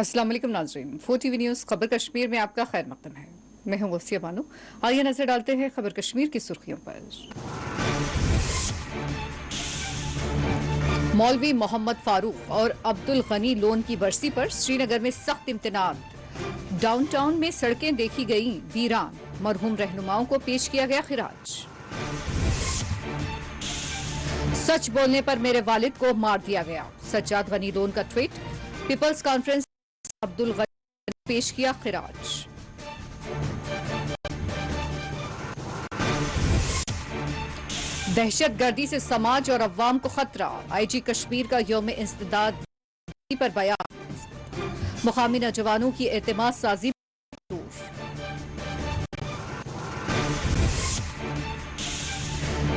अस्सलाम वालेकुम नाज़रीन, 4 TV न्यूज़ खबर कश्मीर में आपका खैर मकदम है। मैं हूं वसिया बानो। आइए नजर डालते हैं खबर कश्मीर की सुर्खियों पर। मौलवी मोहम्मद फारूक और अब्दुल गनी लोन की बरसी पर श्रीनगर में सख्त इम्तिनाद। डाउनटाउन में सड़कें देखी गई वीरान। मरहूम रहनुमाओं को पेश किया गया खिराज। सच बोलने पर मेरे वालिद को मार दिया गया, सज्जाद गनी लोन का tweet. People's Conference Abdul Gani ने पेश किया खिराज। दहशतगर्दी से समाज और अवाम को खतरा। आईजी कश्मीर का यौम इंसदाद पर बयान। मुकामी नौजवानों की एतमाद साजी।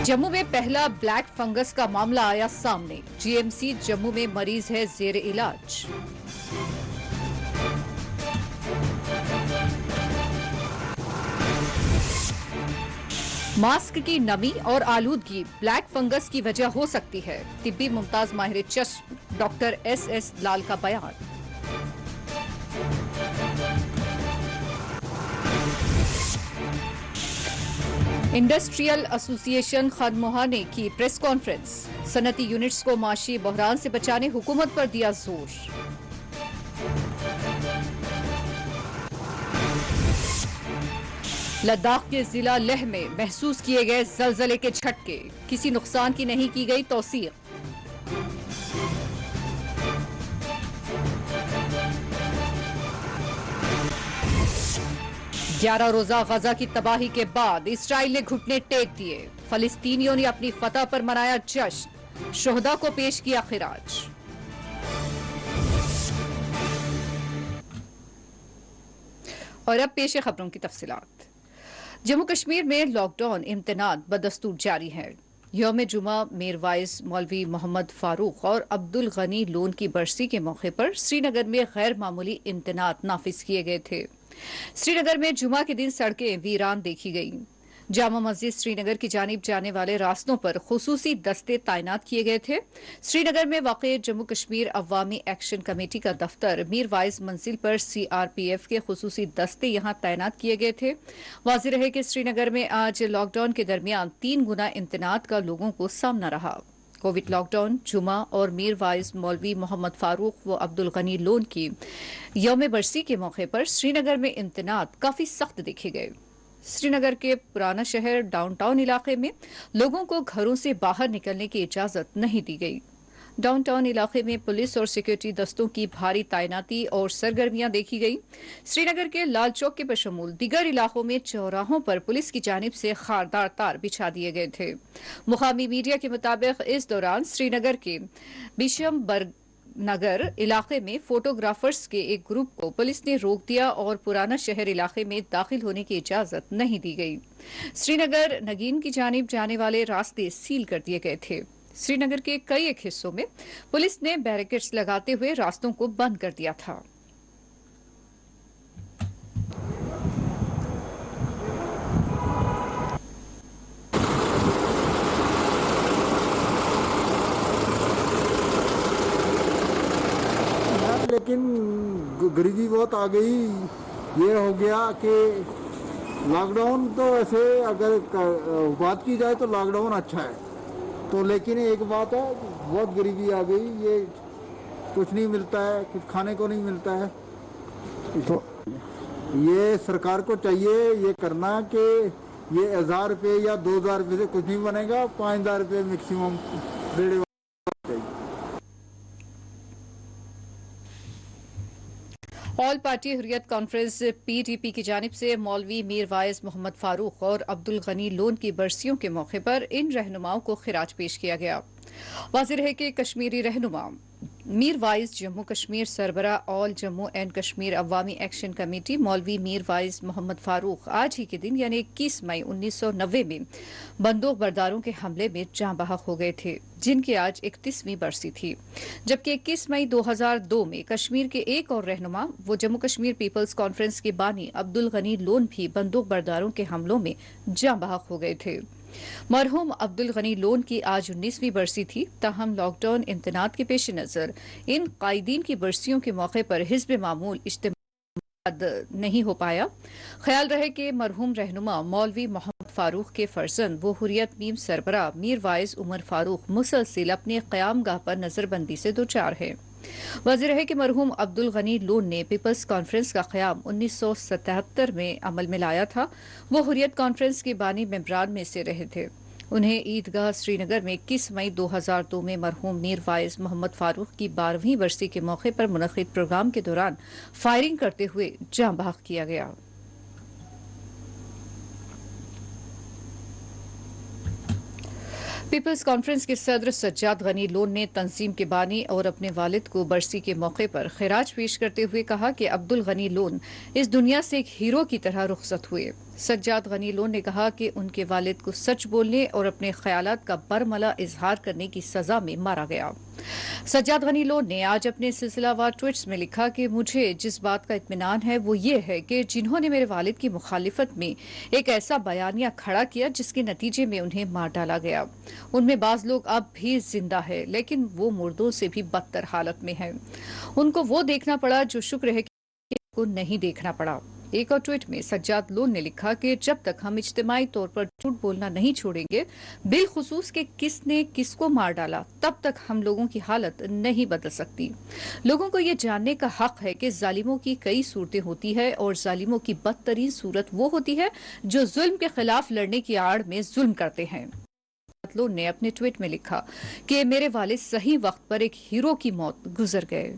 जम्मू में पहला ब्लैक फंगस का मामला आया सामने। जीएमसी जम्मू में मरीज है जेर इलाज। मास्क की नमी और आलूदगी ब्लैक फंगस की वजह हो सकती है। तिब्बी मुमताज माहिर चश्म डॉक्टर एस लाल का बयान। इंडस्ट्रियल एसोसिएशन खनमोहा ने की प्रेस कॉन्फ्रेंस। सनती यूनिट्स को माशी बहरान से बचाने हुकूमत पर दिया जोर। लद्दाख के जिला लेह में महसूस किए गए जलजले के झटके। किसी नुकसान की नहीं की गई तौसीक। ग्यारह रोजा गजा की तबाही के बाद इसराइल ने घुटने टेक दिए। फलस्तीनियों ने अपनी फतह पर मनाया जश्न। शोहदा को पेश किया खिराज। और अब पेश है खबरों की तफसीलात। जम्मू कश्मीर में लॉकडाउन इम्तनाद बदस्तूर जारी है। यौम जुमा मीरवाइज मौलवी मोहम्मद फारूक और अब्दुल गनी लोन की बरसी के मौके पर श्रीनगर में गैर मामूली इम्तनाद नाफिज किए गए थे। श्रीनगर में जुमा के दिन सड़कें वीरान देखी गईं। जामा मस्जिद श्रीनगर की जानिब जाने वाले रास्तों पर खुसूसी दस्ते तैनात किए गए थे। श्रीनगर में वाक़ जम्मू कश्मीर अवामी एक्शन कमेटी का दफ्तर मीरवाइज मंजिल पर सीआरपीएफ के खुसूसी दस्ते यहां तैनात किए गए थे। वाज़ेह रहे कि श्रीनगर में आज लॉकडाउन के दरमियान 3 गुना इम्तनाद का लोगों को सामना रहा। कोविड लॉकडाउन, जुमा और मीरवाइज मौलवी मोहम्मद फारूक व अब्दुल गनी लोन की यौम बरसी के मौके पर श्रीनगर में इम्तनाद काफी सख्त देखे गए। श्रीनगर के पुराना शहर डाउनटाउन इलाके में लोगों को घरों से बाहर निकलने की इजाजत नहीं दी गई। डाउनटाउन इलाके में पुलिस और सिक्योरिटी दस्तों की भारी तैनाती और सरगर्मियां देखी गई। श्रीनगर के लाल चौक के बशमूल दीगर इलाकों में चौराहों पर पुलिस की जानिब से खारदार तार बिछा दिए गए थे। मुकामी मीडिया के मुताबिक इस दौरान श्रीनगर के बिशमबर्ग नगर इलाके में फोटोग्राफर्स के एक ग्रुप को पुलिस ने रोक दिया और पुराना शहर इलाके में दाखिल होने की इजाजत नहीं दी गई। श्रीनगर नगीन की जानिब जाने वाले रास्ते सील कर दिए गए थे। श्रीनगर के कई एक हिस्सों में पुलिस ने बैरिकेड्स लगाते हुए रास्तों को बंद कर दिया था। लेकिन गरीबी बहुत आ गई। ये हो गया कि लॉकडाउन तो ऐसे अगर बात की जाए तो लॉकडाउन अच्छा है, तो लेकिन एक बात है, बहुत गरीबी आ गई। ये कुछ नहीं मिलता है, कुछ खाने को नहीं मिलता है। तो ये सरकार को चाहिए ये करना कि ये 1000 रुपये या 2000 रुपये से कुछ नहीं बनेगा। 5000 रुपये maximum ready. All party Hurriyat conference PDP की जानिब से मौलवी मीरवाइज मोहम्मद फारूक और अब्दुल गनी लोन की बरसियों के मौके पर इन रहनुमाओं को खिराज पेश किया गया। वाज़ेह रहे कि कश्मीरी रहनुमा मीरवाइज जम्मू कश्मीर सरबरा All Jammu and Kashmir Awami Action Committee मौलवी मीरवाइज मोहम्मद फारूक आज ही के दिन यानी 21 मई 1990 में बंदूक बरदारों के हमले में जाँ बहक हो गए थे, जिनकी आज 31वीं बरसी थी। जबकि 21 मई 2002 में कश्मीर के एक और रहनुमा वो जम्मू कश्मीर पीपल्स कॉन्फ्रेंस के बानी अब्दुल गनी लोन भी बंदूक बरदारों के हमलों में जाँ बहक हो गए थे। मरहूम अब्दुल गनी लोन की आज 19वीं बरसी थी, ताहम लॉकडाउन इम्तनात के पेश नज़र इन कायदीन की बरसियों के मौके पर हिज़्ब मामूल इज्तिमा नहीं हो पाया। ख्याल रहे कि मरहूम रहनुमा मौलवी मोहम्मद फारूक के फर्जंद वो हुर्रियत मीम सरबरा मीर वाइज उमर फारूक मुसलसिल अपने क़यामगाह पर नजरबंदी से दो चार है। वाज़ेह है कि मरहूम अब्दुल गनी लोन ने पीपल्स कॉन्फ्रेंस का क़याम 1977 में अमल में लाया था। वो हुर्रियत कॉन्फ्रेंस के बानी मेंबरान में से रहे थे। उन्हें ईदगाह श्रीनगर में 21 मई 2002 में मरहूम मीर वाइज मोहम्मद फारूक की 12वीं बरसी के मौके पर मुनक़िद प्रोग्राम के दौरान फायरिंग करते हुए जाँ बहक किया गया। पीपल्स कॉन्फ्रेंस के सदर सज्जाद गनी लोन ने तंजीम के बानी और अपने वालिद को बरसी के मौके पर खिराज पेश करते हुए कहा कि अब्दुल गनी लोन इस दुनिया से एक हीरो की तरह रुखसत हुए। सज्जाद गनी लोन ने कहा कि उनके वालिद को सच बोलने और अपने ख्यालात का बरमला इजहार करने की सजा में मारा गया। सज्जाद गनी लोन ने आज अपने सिलसिलावार ट्वीट्स में लिखा कि मुझे जिस बात का इत्मीनान है वो ये है कि जिन्होंने मेरे वालिद की मुखालिफत में एक ऐसा बयानिया खड़ा किया जिसके नतीजे में उन्हें मार डाला गया, उनमें बाज लोग अब भी जिंदा है लेकिन वो मुर्दों से भी बदतर हालत में हैं। उनको वो देखना पड़ा जो शुक्र है कि उनको नहीं देखना पड़ा। एक और ट्वीट में सज्जाद लोन ने लिखा कि जब तक हम इज्तिमाई तौर पर झूठ बोलना नहीं छोड़ेंगे, बिलखुसूस के किसने किसको मार डाला, तब तक हम लोगों की हालत नहीं बदल सकती। लोगों को ये जानने का हक है कि जालिमों की कई सूरतें होती है और जालिमों की बदतरीन सूरत वो होती है जो जुल्म के खिलाफ लड़ने की आड़ में जुल्म करते हैं। लोन ने अपने ट्वीट में लिखा कि मेरे वालिद सही वक्त पर एक हीरो की मौत गुजर गए।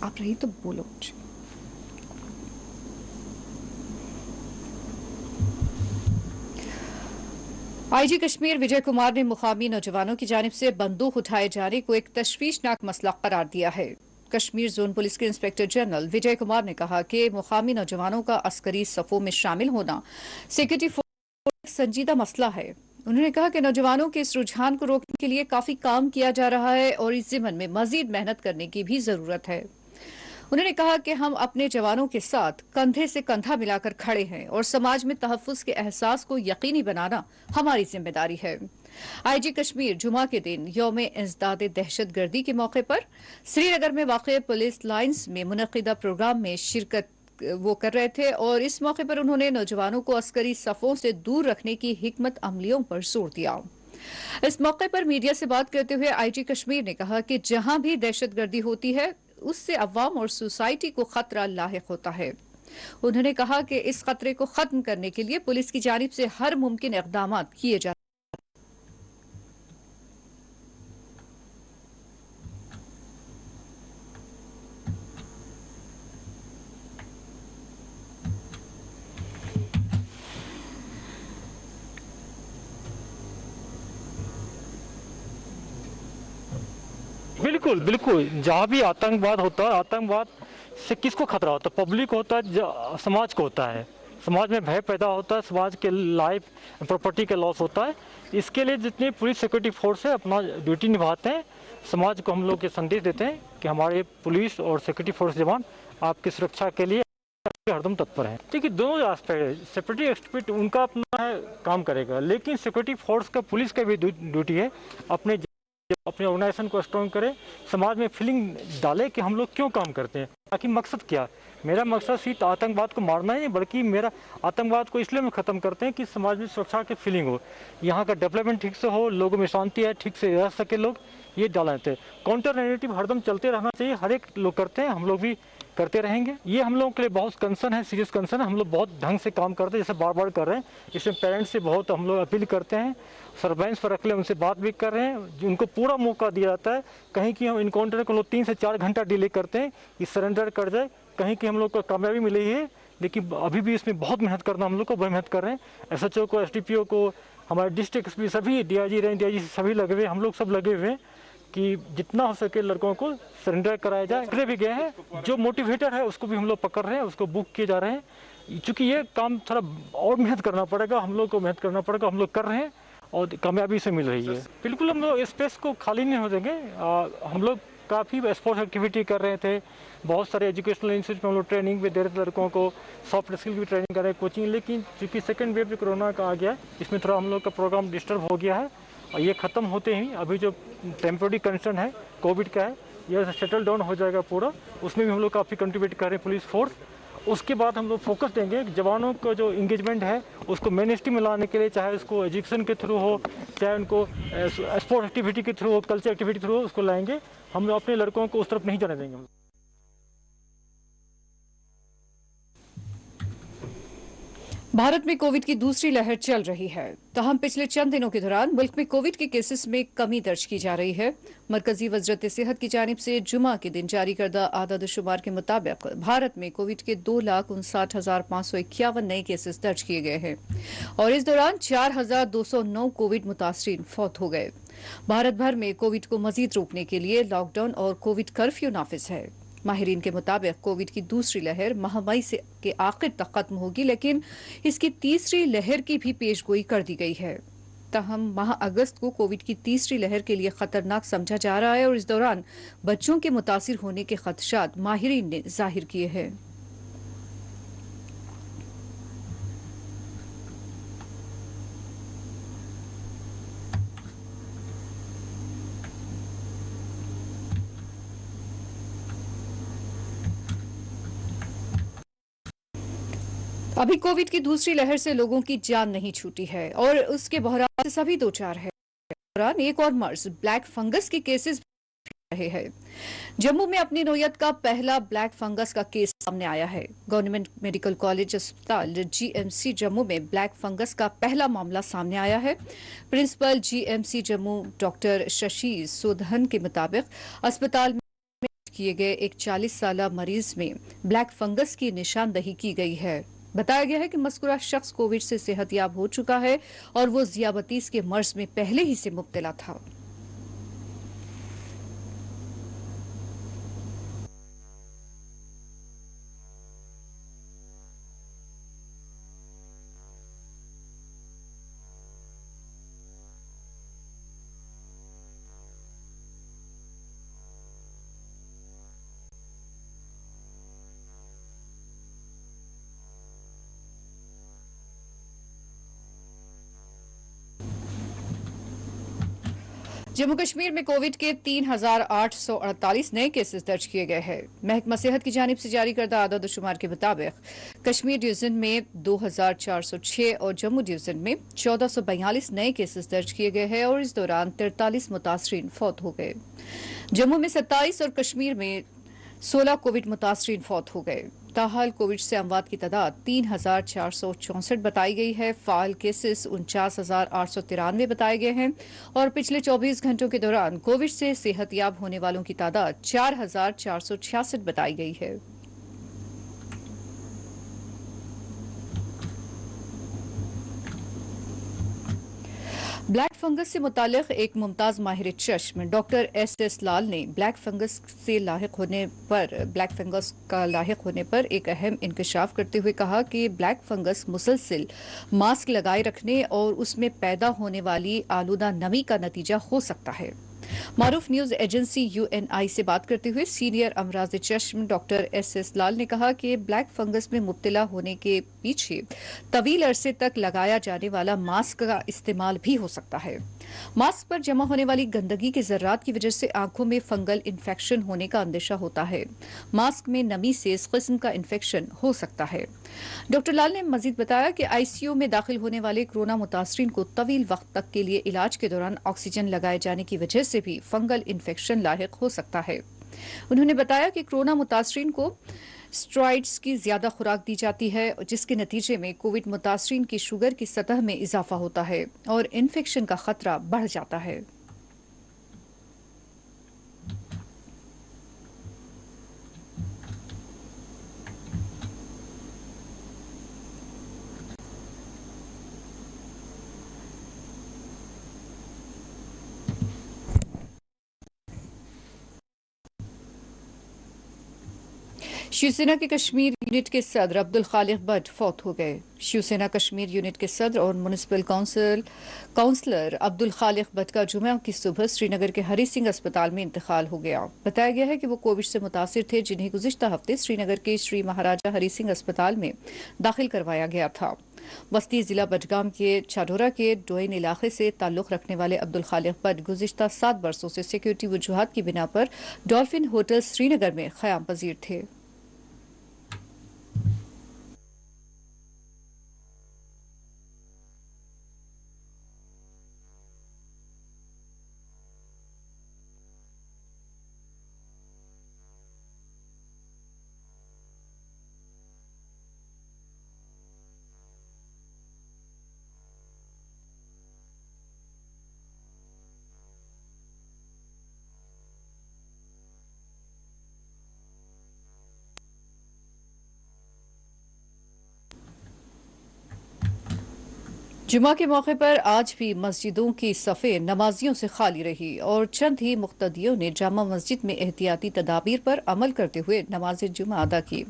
आप रही तो बोलो मुझे। आईजी कश्मीर विजय कुमार ने मुकामी नौजवानों की जानिब से बंदूक उठाए जाने को एक तशवीशनाक मसला करार दिया है। कश्मीर जोन पुलिस के इंस्पेक्टर जनरल विजय कुमार ने कहा कि मुकामी नौजवानों का अस्करी सफों में शामिल होना सिक्योरिटी फोर्स एक संजीदा मसला है। उन्होंने कहा कि नौजवानों के इस रुझान को रोकने के लिए काफी काम किया जा रहा है और इस ज़िम्मन में मजीद मेहनत करने की भी जरूरत है। उन्होंने कहा कि हम अपने जवानों के साथ कंधे से कंधा मिलाकर खड़े हैं और समाज में तहफ्फुज के एहसास को यकीनी बनाना हमारी जिम्मेदारी है। आईजी कश्मीर जुमा के दिन यौम इंसदाद दहशतगर्दी के मौके पर श्रीनगर में वाक़ पुलिस लाइन्स में मुनक़िदा प्रोग्राम में शिरकत वो कर रहे थे और इस मौके पर उन्होंने नौजवानों को अस्करी सफ़ों से दूर रखने की हिकमत अमलियों पर जोर दिया। इस मौके पर मीडिया से बात करते हुए आईजी कश्मीर ने कहा कि जहां भी दहशतगर्दी होती है उससे अवाम और सोसाइटी को खतरा लाहिक होता है। उन्होंने कहा कि इस खतरे को खत्म करने के लिए पुलिस की जानिब से हर मुमकिन इक़दाम किए जा बिल्कुल बिल्कुल, जहाँ भी आतंकवाद होता है, आतंकवाद से किसको खतरा होता है? पब्लिक को होता है, समाज को होता है। समाज में भय पैदा होता है, समाज के लाइफ प्रॉपर्टी का लॉस होता है। इसके लिए जितनी पुलिस सिक्योरिटी फोर्स है अपना ड्यूटी निभाते हैं। समाज को हम लोग ये संदेश देते हैं कि हमारे पुलिस और सिक्योरिटी फोर्स जवान आपकी सुरक्षा के लिए हरदम तत्पर है। ठीक है, दोनों एस्पेक्ट है। सिक्योरिटी एक्सपर्ट उनका अपना है काम करेगा, लेकिन सिक्योरिटी फोर्स का, पुलिस का भी ड्यूटी है अपने ऑर्गेनाइजेशन को स्ट्रॉन्ग करे, समाज में फीलिंग डाले कि हम लोग क्यों काम करते हैं। ताकि मकसद क्या, मेरा मकसद सिर्फ आतंकवाद को मारना नहीं, बल्कि मेरा आतंकवाद को इसलिए हम ख़त्म करते हैं कि समाज में सुरक्षा की फीलिंग हो, यहाँ का डेवलपमेंट ठीक से हो, लोगों में शांति है, ठीक से रह सके लोग, ये डालना थे। काउंटर नैरेटिव हरदम चलते रहना चाहिए, हर एक लोग करते हैं, हम लोग भी करते रहेंगे। ये हम लोगों के लिए बहुत कंसर्न है, सीरियस कंसर्न है। हम लोग बहुत ढंग से काम करते हैं, जैसे बार बार कर रहे हैं। इसमें पेरेंट्स से बहुत हम लोग अपील करते हैं, सर्वेलेंस पर रख ले, उनसे बात भी कर रहे हैं, उनको पूरा मौका दिया जाता है। कहीं कि हम इनकाउंटर को लोग 3 से 4 घंटा डिले करते हैं कि सरेंडर कर जाए, कहीं कि हम लोग को कामयाबी मिली है, लेकिन अभी भी इसमें बहुत मेहनत करना, हम लोग को बहुत मेहनत कर रहे हैं। SHO को, SDPO को, हमारे डिस्ट्रिक्ट SP सभी, DIG रेंज DIG सभी लगे हुए, हम लोग सब लगे हुए हैं कि जितना हो सके लड़कों को सरेंडर कराया जाए। पकड़े भी गए हैं, जो मोटिवेटर है उसको भी हम लोग पकड़ रहे हैं, उसको बुक किए जा रहे हैं। चूँकि ये काम थोड़ा और मेहनत करना पड़ेगा, हम लोग को मेहनत करना पड़ेगा, हम लोग कर रहे हैं और कामयाबी से मिल रही है। बिल्कुल हम लोग स्पेस को खाली नहीं हो देंगे। हम लोग काफ़ी स्पोर्ट्स एक्टिविटी कर रहे थे, बहुत सारे एजुकेशनल इंस्टीट्यूट में हम लोग ट्रेनिंग भी दे रहे थे लड़कों को, सॉफ्ट स्किल की ट्रेनिंग कर रहे हैं, कोचिंग। लेकिन चूँकि सेकेंड वेव जो कोरोना का आ गया, इसमें थोड़ा हम लोग का प्रोग्राम डिस्टर्ब हो गया है और ये ख़त्म होते ही अभी जो टेम्प्रेरी कंसर्न है कोविड का है, यह सेटल डाउन हो जाएगा पूरा। उसमें भी हम लोग काफ़ी कंट्रीब्यूट कर रहे हैं पुलिस फोर्स। उसके बाद हम लोग फोकस देंगे जवानों का जो इंगेजमेंट है उसको मेन स्ट्रीम में लाने के लिए, चाहे उसको एजुकेशन के थ्रू हो, चाहे उनको स्पोर्ट्स एक्टिविटी के थ्रू हो, कल्चर एक्टिविटी के थ्रू हो, उसको लाएंगे। हम अपने लड़कों को उस तरफ नहीं जाने देंगे। भारत में कोविड की दूसरी लहर चल रही है। ताहम पिछले चंद दिनों के दौरान मुल्क में कोविड के केसेस में कमी दर्ज की जा रही है। मरकजी वज़रत सेहत की जानिब से जुमा के दिन जारी करदा आदाद-ओ-शुमार के मुताबिक भारत में कोविड के 2,59,551 नए केसेस दर्ज किए गए हैं और इस दौरान 4,209 कोविड मुतासरीन फौत हो गए। भारत भर में कोविड को मजीद रोकने के लिए लॉकडाउन और कोविड कर्फ्यू नाफिज है। माहिरीन के मुताबिक कोविड की दूसरी लहर माह मई से के आखिर तक खत्म होगी, लेकिन इसकी तीसरी लहर की भी पेशगोई कर दी गई है। ताहम माह अगस्त को कोविड की तीसरी लहर के लिए खतरनाक समझा जा रहा है और इस दौरान बच्चों के मुतासिर होने के खदशात माहिरीन ने जाहिर किए हैं। अभी कोविड की दूसरी लहर से लोगों की जान नहीं छूटी है और उसके बहरान से सभी दो चार है। दौरान एक और मर्ज ब्लैक फंगस के केसेस रहे हैं। जम्मू में अपनी नौयत का पहला ब्लैक फंगस का केस सामने आया है। गवर्नमेंट मेडिकल कॉलेज अस्पताल जीएमसी जम्मू में ब्लैक फंगस का पहला मामला सामने आया है। Principal GMC Jammu doctor Shashi Sudhan के मुताबिक अस्पताल में किए गए एक 40 साल मरीज में ब्लैक फंगस की निशानदही की गई है। बताया गया है कि मज़कूरा शख्स कोविड से सेहतयाब हो चुका है और वो ज़ियाबतीस के मर्ज में पहले ही से मुब्तला था। जम्मू कश्मीर में कोविड के 3,848 नए केसेस दर्ज किए गए हैं। महकमा सेहत की जानिब से जारी करदा आदाद-ओ-शुमार के मुताबिक कश्मीर डिवीजन में 2,406 और जम्मू डिवीजन में 1,442 नए केसेस दर्ज किए गए हैं और इस दौरान 43 मुतासरीन फौत हो गए। जम्मू में 27 और कश्मीर में 16 कोविड मुतासरीन फौत हो गए। ताहाल कोविड से अमवात की तादाद 3,464 बताई गई है। फाल केसेस 49,893 बताए गए हैं और पिछले 24 घंटों के दौरान कोविड से सेहतयाब होने वालों की तादाद 4,466 बताई गई है। ब्लैक फंगस से मुतालिक एक मुमताज माहिर चश्म डॉक्टर एस लाल ने ब्लैक फंगस का लाहिक होने पर एक अहम इंकशाफ करते हुए कहा कि ब्लैक फंगस मुसलसिल मास्क लगाए रखने और उसमें पैदा होने वाली आलूदा नमी का नतीजा हो सकता है। मारूफ न्यूज एजेंसी यूएनआई से बात करते हुए सीनियर अमराज चश्म डॉक्टर एस लाल ने कहा कि ब्लैक फंगस में मुब्तला होने के पीछे तवील अरसे तक लगाया जाने वाला मास्क का इस्तेमाल भी हो सकता है। मास्क पर जमा होने वाली गंदगी के जर्रात की वजह से आंखों में फंगल इन्फेक्शन होने का अंदेशा होता है। मास्क में नमी से इस किस्म का इन्फेक्शन हो सकता है। डॉक्टर लाल ने मजीद बताया कि आईसीयू में दाखिल होने वाले कोरोना मुतासरीन को तवील वक्त तक के लिए इलाज के दौरान ऑक्सीजन लगाए जाने की वजह से भी फंगल इन्फेक्शन लाहिक हो सकता है। उन्होंने बताया कि कोरोना मुतासरीन को स्टेरॉइड्स की ज्यादा खुराक दी जाती है, जिसके नतीजे में कोविड मुतासरीन की शुगर की सतह में इजाफा होता है और इन्फेक्शन का खतरा बढ़ जाता है। शिवसेना के कश्मीर यूनिट के सदर अब्दुल खालिक भट्ट फौत हो गए। शिवसेना कश्मीर यूनिट के सदर और म्युनिसिपल काउंसलर अब्दुल खालिक भट्ट का जुमा की सुबह श्रीनगर के हरी सिंह अस्पताल में इंतकाल हो गया। बताया गया है कि वो कोविड से मुतासिर थे, जिन्हें गुज़िश्ता हफ्ते श्रीनगर के श्री महाराजा हरी सिंह अस्पताल में दाखिल करवाया गया था। वस्ती जिला बडगाम के चाडोरा के डोइन इलाके से ताल्लुक रखने वाले अब्दुल खालिक भट्ट गुज़िश्ता 7 बरसों से सिक्योरिटी वजूहात की बिना पर डॉल्फिन होटल श्रीनगर में क़याम पजीर थे। जुमा के मौके पर आज भी मस्जिदों की सफ़ें नमाजियों से खाली रही और चंद ही मुक्तदियों ने जामा मस्जिद में एहतियाती तदाबीर पर अमल करते हुए नमाज जुमा अदा की।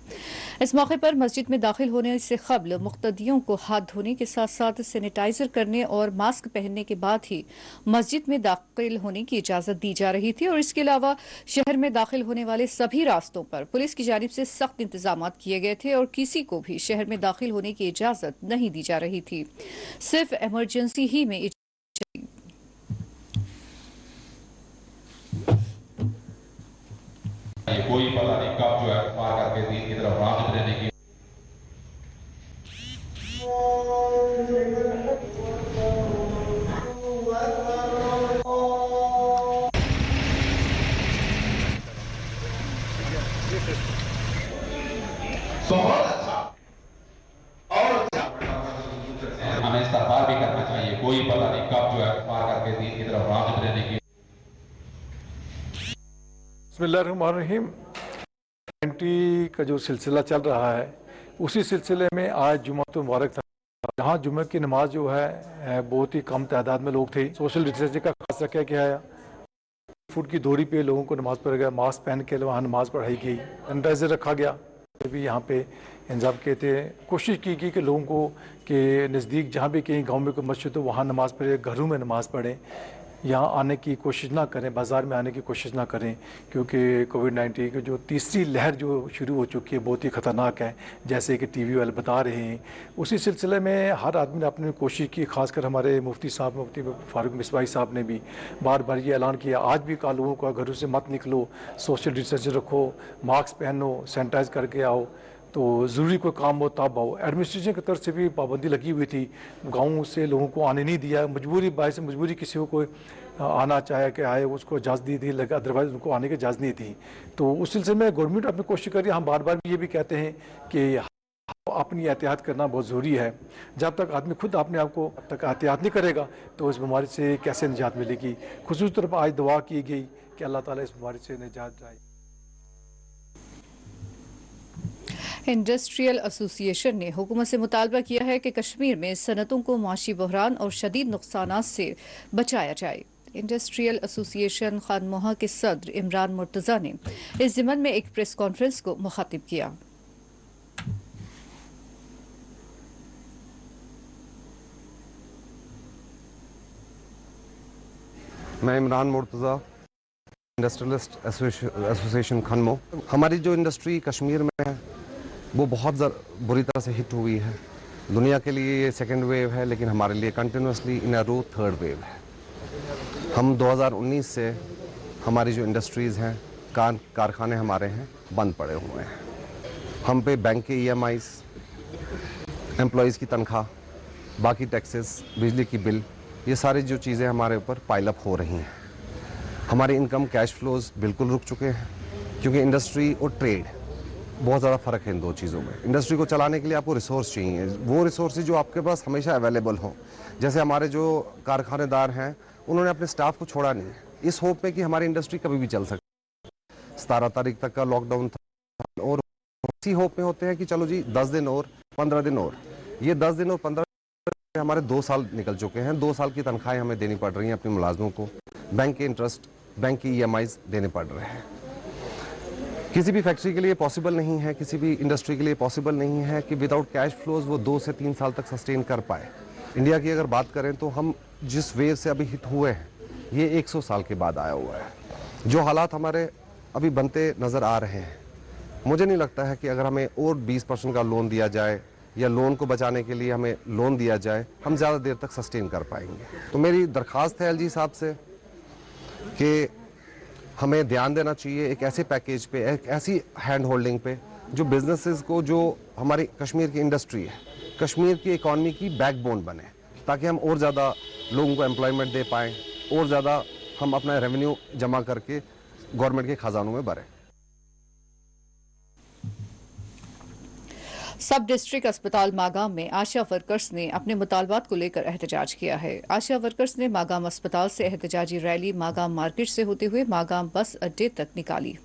इस मौके पर मस्जिद में दाखिल होने से कबल मुक्तदियों को हाथ धोने के साथ साथ सैनिटाइजर करने और मास्क पहनने के बाद ही मस्जिद में दाखिल होने की इजाज़त दी जा रही थी और इसके अलावा शहर में दाखिल होने वाले सभी रास्तों पर पुलिस की जानिब से सख्त इंतजाम किए गए थे और किसी को भी शहर में दाखिल होने की इजाज़त नहीं दी जा रही थी। सिर्फ इमरजेंसी ही में कोई पता नहीं कब जो है पार करके दीन की तरफ राग़िब रहने की बहुत अच्छा और हमें इस्तक़बाल भी करना चाहिए। कोई पता नहीं कब जो है पार करके दीन की तरफ राग़िब रहने की। बिस्मिल्लाहिर्रहमानिर्रहीम। 90 का जो सिलसिला चल रहा है उसी सिलसिले में आज जुमा तो मुबारक था। जहाँ जुमे की नमाज जो है बहुत ही कम तादाद में लोग थे। सोशल डिस्टेंसिंग का खास रखा गया है। फुट की दूरी पे लोगों को नमाज पढ़ा गया, मास्क पहन के वहाँ नमाज पढ़ाई गई, सैनिटाइजर रखा गया भी यहाँ पे इंतजाम किए थे। कोशिश की गई कि लोगों को के नज़दीक जहाँ भी कहीं गांव में कोई मस्जिद हो वहाँ नमाज़ पढ़े, घरों में नमाज़ पढ़ें, यहाँ आने की कोशिश ना करें, बाज़ार में आने की कोशिश ना करें, क्योंकि कोविड-19 की जो तीसरी लहर जो शुरू हो चुकी है बहुत ही ख़तरनाक है, जैसे कि टीवी वाले बता रहे हैं। उसी सिलसिले में हर आदमी ने अपनी कोशिश की, खासकर हमारे मुफ्ती साहब, मुफ्ती फारूक मिसबाही साहब ने भी बार बार ये ऐलान किया, आज भी कहा लोगों को घरों से मत निकलो, सोशल डिस्टेंसिंग रखो, मास्क पहनो, सैनिटाइज करके आओ, तो ज़रूरी कोई काम हो तब आओ। एडमिनिस्ट्रेशन की तरफ से भी पाबंदी लगी हुई थी, गाँव से लोगों को आने नहीं दिया, मजबूरी बायस मजबूरी किसी को कोई आना चाहे कि आए उसको इजाज़त दी थी, लगा अदरवाइज़ उनको आने की इजाज़त नहीं थी। तो उस सिलसिले में गवर्नमेंट अपनी कोशिश कर रही है। हम बार बार ये भी कहते हैं कि अपनी एहतियात करना बहुत ज़रूरी है। जब तक आदमी खुद अपने आप को तक एहतियात नहीं करेगा तो इस बीमारी से कैसे निजात मिलेगी। खुसूस तौर पर आज दुआ की गई कि अल्लाह ताला इस बीमारी से निजात दिलाए। इंडस्ट्रियल एसोसिएशन ने हुकूमत से मुतालबा किया है कि कश्मीर में सनतों को माशी बहरान और शदीद नुकसानात से बचाया जाए। इंडस्ट्रियल एसोसिएशन खानमोहा के सदर इमरान मुर्तज़ा ने इस ज़िम्मन में एक प्रेस कॉन्फ्रेंस को मुखातिब किया। मैं इमरान मुर्तज़ा, इंडस्ट्रियलिस्ट एसोसिएशन खानमो। हमारी जो इंडस्ट्री कश्मीर में है वो बहुत बुरी तरह से हिट हुई है। दुनिया के लिए ये सेकेंड वेव है, लेकिन हमारे लिए continuously in a row third wave है। हम 2019 से हमारी जो इंडस्ट्रीज़ हैं, कारखाने हमारे हैं, बंद पड़े हुए हैं। हम पे बैंक के EMIs, एम्प्लॉयज़ की तनख्वाह, बाकी टैक्सेस, बिजली की बिल, ये सारी जो चीज़ें हमारे ऊपर पाइल अप हो रही हैं। हमारी इनकम कैश फ्लोज बिल्कुल रुक चुके हैं, क्योंकि इंडस्ट्री और ट्रेड बहुत ज़्यादा फ़र्क है इन दो चीज़ों में। इंडस्ट्री को चलाने के लिए आपको रिसोर्स चाहिए, वो रिसोर्सेज जो आपके पास हमेशा अवेलेबल हों। जैसे हमारे जो कारखानेदार हैं उन्होंने अपने स्टाफ को छोड़ा नहीं, इस होप में कि हमारी इंडस्ट्री कभी भी चल सके। 17 तारीख तक का लॉकडाउन था और इसी होप में होते हैं कि चलो जी 10 दिन और 15 दिन और, ये 10 दिन और 15 दिन हमारे 2 साल निकल चुके हैं। 2 साल की तनख्वाहें हमें देनी पड़ रही हैं अपने मुलाजमों को, बैंक के इंटरेस्ट, बैंक की EMIs देने पड़ रहे हैं। किसी भी फैक्ट्री के लिए पॉसिबल नहीं है, किसी भी इंडस्ट्री के लिए पॉसिबल नहीं है कि विदाउट कैश फ्लोज वो 2 से 3 साल तक सस्टेन कर पाए। इंडिया की अगर बात करें तो हम जिस वेव से अभी हिट हुए हैं ये 100 साल के बाद आया हुआ है। जो हालात हमारे अभी बनते नज़र आ रहे हैं, मुझे नहीं लगता है कि अगर हमें और 20% का लोन दिया जाए या लोन को बचाने के लिए हमें लोन दिया जाए, हम ज़्यादा देर तक सस्टेन कर पाएंगे। तो मेरी दरख्वास्त है एलजी साहब से कि हमें ध्यान देना चाहिए एक ऐसे पैकेज पे, एक ऐसी हैंड होल्डिंग पे जो बिजनेसेस को, जो हमारी कश्मीर की इंडस्ट्री है, कश्मीर की इकॉनमी की बैकबोन बने, ताकि हम और ज़्यादा लोगों को एम्प्लॉयमेंट दे पाएँ और ज़्यादा हम अपना रेवेन्यू जमा करके गवर्नमेंट के खजानों में भरें। सब डिस्ट्रिक्ट अस्पताल मागाम में आशा वर्कर्स ने अपने मुतालबात को लेकर एहतजाज किया है। आशा वर्कर्स ने मागाम अस्पताल से एहतजाजी रैली मागाम मार्केट से होते हुए मागाम बस अड्डे तक निकाली।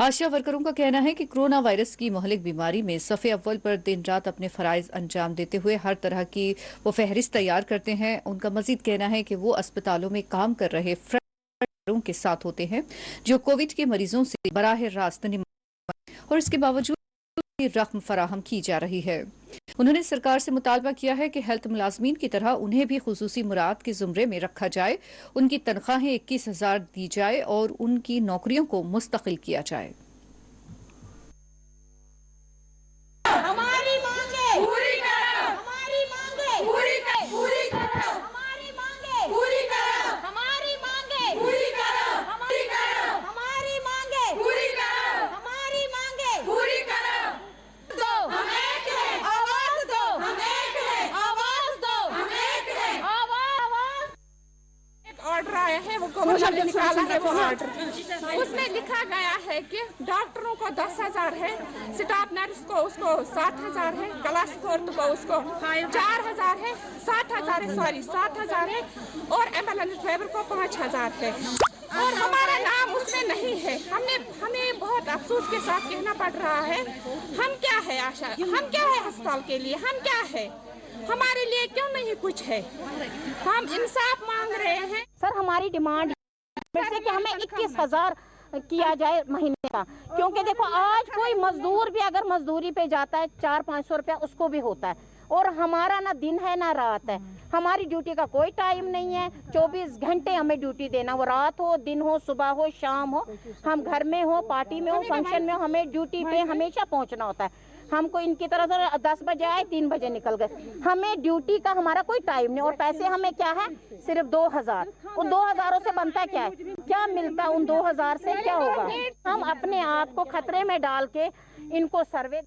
आशा वर्करों का कहना है कि कोरोना वायरस की महलिक बीमारी में सफ़े अव्वल पर दिन रात अपने फराइज अंजाम देते हुए हर तरह की वो फहरिस्त तैयार करते हैं। उनका मजीद कहना है कि वो अस्पतालों में काम कर रहे फ्रंट के साथ होते हैं जो कोविड के मरीजों से बराह रास्त और इसके बावजूद रकम फराहम की जा रही है। उन्होंने सरकार से मुतालबा किया है कि हेल्थ मुलाजमीन की तरह उन्हें भी खुसूसी मुराद के जुमरे में रखा जाए, उनकी तनख्वाहें 21,000 दी जाए और उनकी नौकरियों को मुस्तकिल किया जाए। हमारी मांगे पूरी करो, हमारी मांगे पूरी करो, पूरी करो, हमारी मांगे पूरी करो, हमारी मांगे पूरी करो, हमारी करो, हमारी मांगे पूरी करो, हमारी मांगे पूरी करो। दो हम एक हैं, आवाज दो हम एक हैं, आवाज दो हम एक हैं, आवाज। एक ऑर्डर आया है, वो गवर्नमेंट ने निकाला है वो ऑर्डर, उसमें लिखा गया है कि डॉक्टरों को 10,000 है, स्टाफ नर्स को उसको 60,000 है, क्लास 4 को उसको 4,000 है, 60,000 है, सॉरी 7,000 है, और एम्बुलेंस ड्राइवर को 5,000 है, और हमारा नाम उसमें नहीं है। हमें बहुत अफसोस के साथ कहना पड़ रहा है, हम क्या है आशा, हम क्या है अस्पताल के लिए, हम क्या है, हमारे लिए क्यों नहीं कुछ है, हम इंसाफ मांग रहे हैं। सर हमारी डिमांड जैसे कि हमें 21,000 किया जाए महीने का, क्योंकि देखो आज कोई मजदूर भी अगर मजदूरी पे जाता है 400-500 रुपया उसको भी होता है, और हमारा ना दिन है ना रात है, हमारी ड्यूटी का कोई टाइम नहीं है, 24 घंटे हमें ड्यूटी देना, वो रात हो, दिन हो, सुबह हो, शाम हो, हम घर में हो, पार्टी में हो, फंक्शन में हो, हमें ड्यूटी पे हमेशा पहुंचना होता है। हमको इनकी तरह से 10 बजे आए 3 बजे निकल गए, हमें ड्यूटी का हमारा कोई टाइम नहीं, और पैसे हमें क्या है सिर्फ 2,000, उन 2,000 से बनता क्या है, क्या मिलता उन 2,000 से, क्या होगा। हम अपने आप को खतरे में डाल के इनको सर्वे।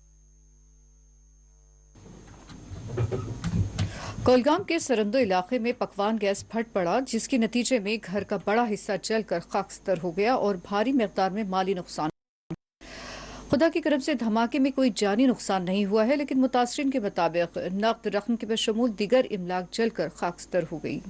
कोलगाम के सरंदो इलाके में पकवान गैस फट पड़ा, जिसके नतीजे में घर का बड़ा हिस्सा जलकर खाकस्तर हो गया और भारी मिकदार में माली नुकसान। खुदा की करम से धमाके में कोई जानी नुकसान नहीं हुआ है, लेकिन मुतासरीन के मुताबिक नकद रकम के बशमूल दिगर इमलाक जलकर खाकस्तर हो गई।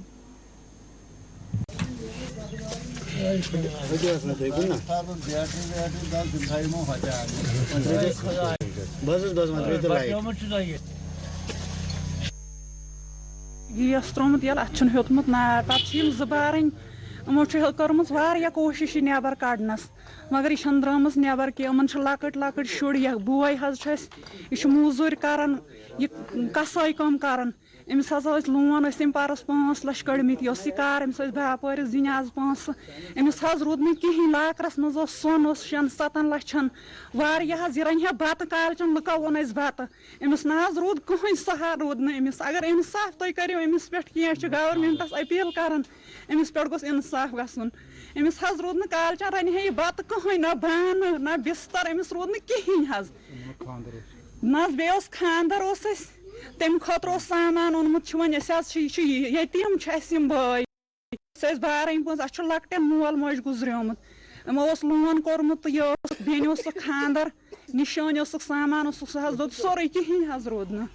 गैस त्रोमुत ये अच्छन हेतमुत नार पे जुबारन यमो कर्मच वारिया कोशिश नबर कड़नस, मगर यह द्रमस नबर कह, लकट लकट शुर, यह बोय यह मूजूर करान, यह कसाई कम करान, अमिस लोन परस 5 लाख कड़मित यह कार, अमिस बापर जिन आज 5, अमिस रूद न कहीं लाकरस मज सोन 6-7 लाखन वारिया यह रन बत कालचन लुको वोन बत, अमिस ना रूद कहीं सहार रूद न अमिस, अगर इंसाफ तुम करो अमिस पे कह गवर्नमेंटस अपील करान, अमिस पे गोस इंसाफ गसन, अमिस रूद न कालचन रन यह बत कहीं ना बान ना बिस्तर, अमिस रूद न कहीं ना बे खानदर तम खुद सामान ओनमुत वन यतीम बय बारन पोज अ लकटन मोल मोज गुजरियोमुत, यमो लोन कोर्मुत, यह बेन खानदर निशान सामान सह दोद सोरे कहीं रोद न।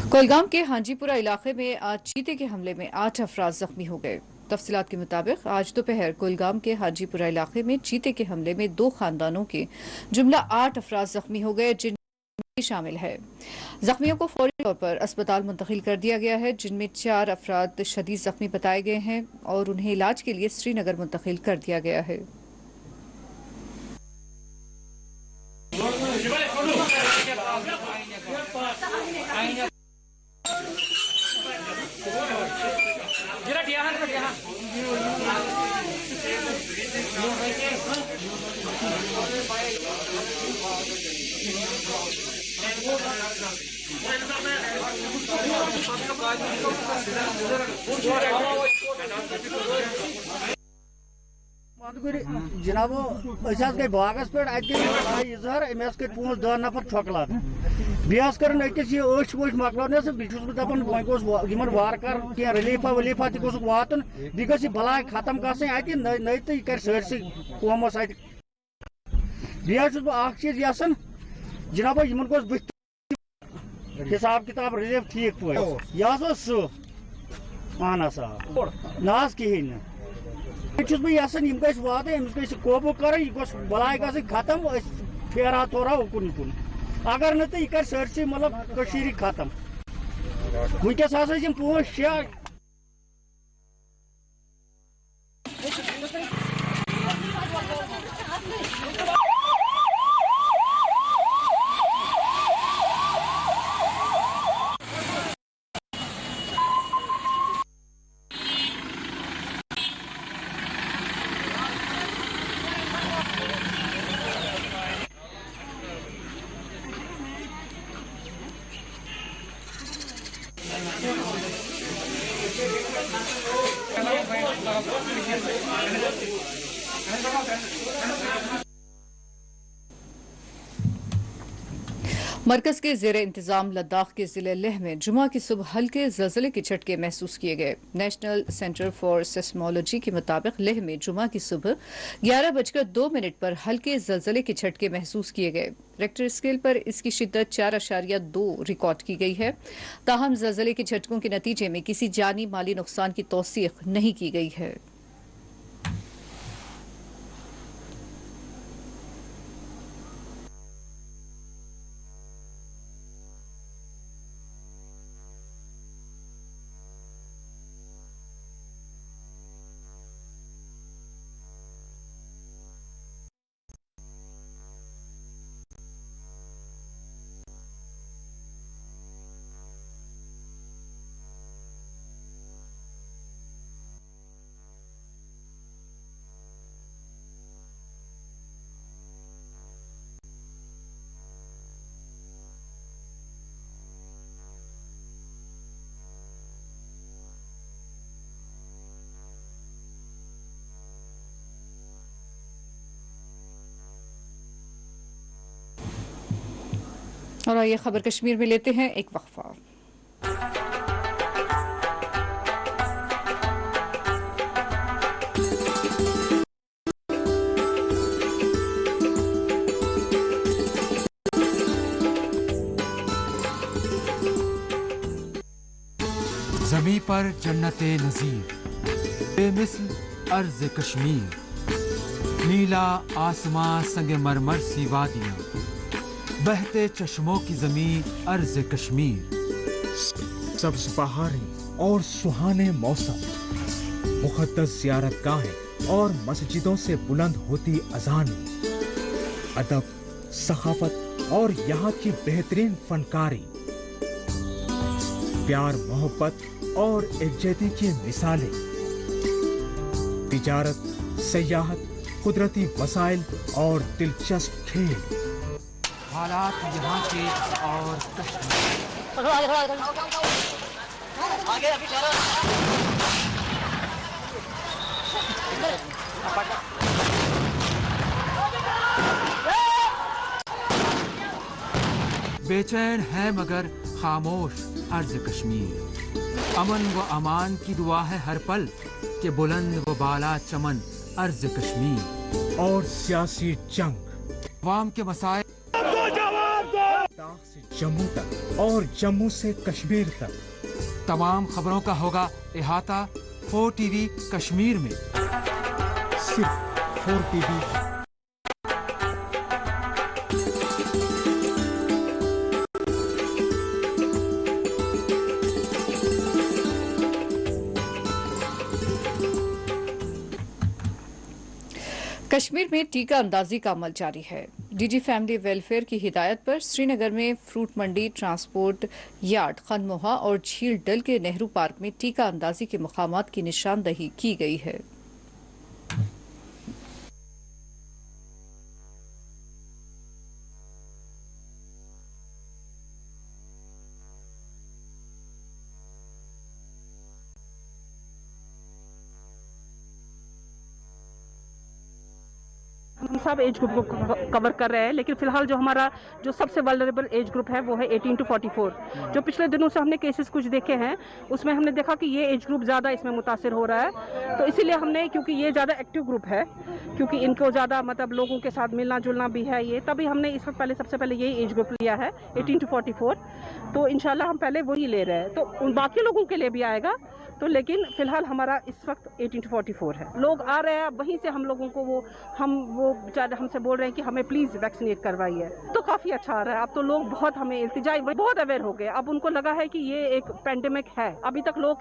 कोलगाम के हांजीपुरा इलाके में आज चीते के हमले में 8 अफराद जख्मी हो गए। तफसीलात के मुताबिक आज दोपहर कोलगाम के हाजीपुरा इलाके में चीते के हमले में 2 खानदानों के जुमला 8 अफराद जख्मी हो गए, जिनमें शामिल है। जख्मियों को फौरी तौर पर अस्पताल मुंतकिल कर दिया गया है, जिनमें 4 अफराद शदीद जख्मी बताए गए हैं और उन्हें इलाज के लिए श्रीनगर मुंतकिल कर दिया गया है। जनाब गई बागस पे इजहार अमेस कर 5-10 नफर छकलात बेस कर अकिस यह वोश मकलस बहुत दपान वो वार कह रिलीफा वलीफा तक वातन बह बलाय खत्म गन नई तो यह कर सरसी कौमस बह बह चीज यसान जनाब इन गोस हिसाब किताब रिलीफ ठीक पे यह अहन सा ना कहें बह यसान यम गस वात अमिस कबू कर यह गोस बलाय गई खत्म फेरा तोरा उकुन उकुन अगर न तो यह कर सरसी मतलब खत्म वनकस 5-6 मरकज के जेर इंतजाम लद्दाख के जिले लेह में जुमा की सुबह हल्के जलजले के झटके महसूस किए गए। नेशनल सेंटर फॉर सेस्मोलॉजी के मुताबिक लेह में जुमा की सुबह 11:02 पर हल्के जलजले के झटके महसूस किए गए। रेक्टर स्केल पर इसकी शिद्दत 4.2 रिकॉर्ड की गई है। ताहम जलजले के झटकों के नतीजे में किसी जानी माली नुकसान की तौसीक नहीं की गई है। और आइए खबर कश्मीर में लेते हैं एक वक्फा। ज़मीं पर जन्नते नज़ीर, बेमिसल अर्ज़ कश्मीर, नीला आसमां संगे मरमर सी वादियां, बहते चश्मों की ज़मीं अर्ज़ कश्मीर, सब्ज़ पहाड़ें और सुहाने मौसम, मुक़द्दस ज़ियारतगाहें और मस्जिदों से बुलंद होती अज़ानें, अदब, सखाफत और यहाँ की बेहतरीन फनकारी, प्यार मोहब्बत और एकजहती की मिसालें। तिजारत, सयाहत, कुदरती वसाइल और दिलचस्प खेल। हालात यहाँ के और बेचैन है मगर खामोश अर्ज कश्मीर। अमन व अमान की दुआ है हर पल के बुलंद व बाला चमन अर्ज कश्मीर। और सियासी जंग, अवाम के मसाइल से जम्मू तक और जम्मू से कश्मीर तक तमाम खबरों का होगा इहाता 4 TV कश्मीर में। सिर्फ 4 TV। कश्मीर में टीका अंदाजी का अमल जारी है। डीजी फैमिली वेलफेयर की हिदायत पर श्रीनगर में फ्रूट मंडी, ट्रांसपोर्ट यार्ड, खनमोहा और झील डल के नेहरू पार्क में टीका अंदाजी के मकामात की निशानदही की गई है। हम सब एज ग्रुप को कवर कर रहे हैं, लेकिन फिलहाल जो हमारा जो सबसे वल्नरेबल एज ग्रुप है वो है 18 to 44। जो पिछले दिनों से हमने केसेस कुछ देखे हैं उसमें हमने देखा कि ये एज ग्रुप ज़्यादा इसमें मुतासिर हो रहा है। तो इसीलिए हमने, क्योंकि ये ज़्यादा एक्टिव ग्रुप है, क्योंकि इनको ज़्यादा मतलब लोगों के साथ मिलना जुलना भी है ये, तभी हमने इस वक्त सबसे पहले यही एज ग्रुप लिया है 18 to 44। तो इंशाल्लाह हम पहले वही ले रहे हैं, तो उन बाकी लोगों के लिए भी आएगा। तो लेकिन फिलहाल हमारा इस वक्त 18 to 44 है। लोग आ रहे हैं, वहीं से हम लोगों को वो बेचारे हमसे बोल रहे हैं कि हमें प्लीज़ वैक्सीनेट करवाइए। तो काफ़ी अच्छा आ रहा है। अब तो लोग बहुत हमें इल्तिजाई बहुत अवेयर हो गए। अब उनको लगा है कि ये एक पेंडेमिक है। अभी तक लोग